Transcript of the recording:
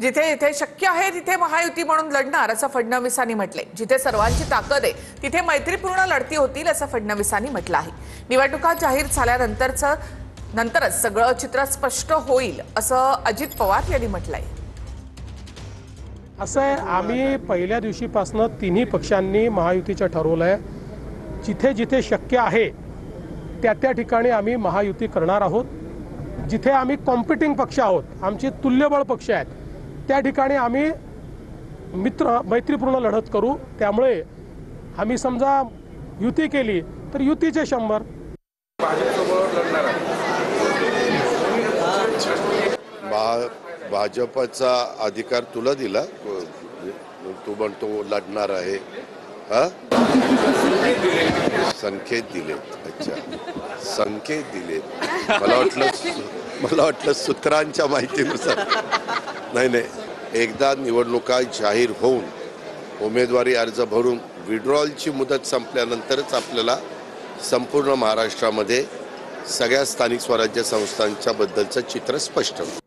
जिथे जिथे शक्य आहे तिथे महायुती म्हणून लढणार असं फडणवीसांनी म्हटले। जिथे सर्वांची ताकद आहे तिथे मैत्रीपूर्ण लढती होतील असं फडणवीसांनी म्हटलं आहे। निवडणुका जाहीर झाल्यानंतरच सगळं चित्र स्पष्ट होईल असं अजित पवार यांनी म्हटलंय। असं आहे, आम्ही पहिल्या दिवशीपासून तिन्ही पक्षांनी महायुतीचं ठरवलंय। जिथे जिथे शक्य आहे त्या त्या ठिकाणी आम्ही महायुती करणार आहोत। जिथे आम्ही कॉम्पिटिंग पक्ष आहोत, आमचे तुल्यबळ पक्ष आहेत, त्या ठिकाणी आम्ही मैत्रीपूर्ण लढत करू। त्यामुळे आम्ही समजा युती केली तर युतीचे 100। भाजपचा अधिकार तुला दिला, तू म्हणतो लढणार आहे। संकेत दिले। अच्छा, संकेत दिले। मला वाटलं सूत्रांच्या माहितीनुसार। नाही, एकदा निवडणुका जाहीर होऊन उमेदवारी अर्ज भरून विड्रॉलची मुदत संपल्यानंतरच आपल्याला संपूर्ण महाराष्ट्रामध्ये सगळ्या स्थानिक स्वराज्य संस्थांच्या बद्दलचं चित्र स्पष्ट होईल।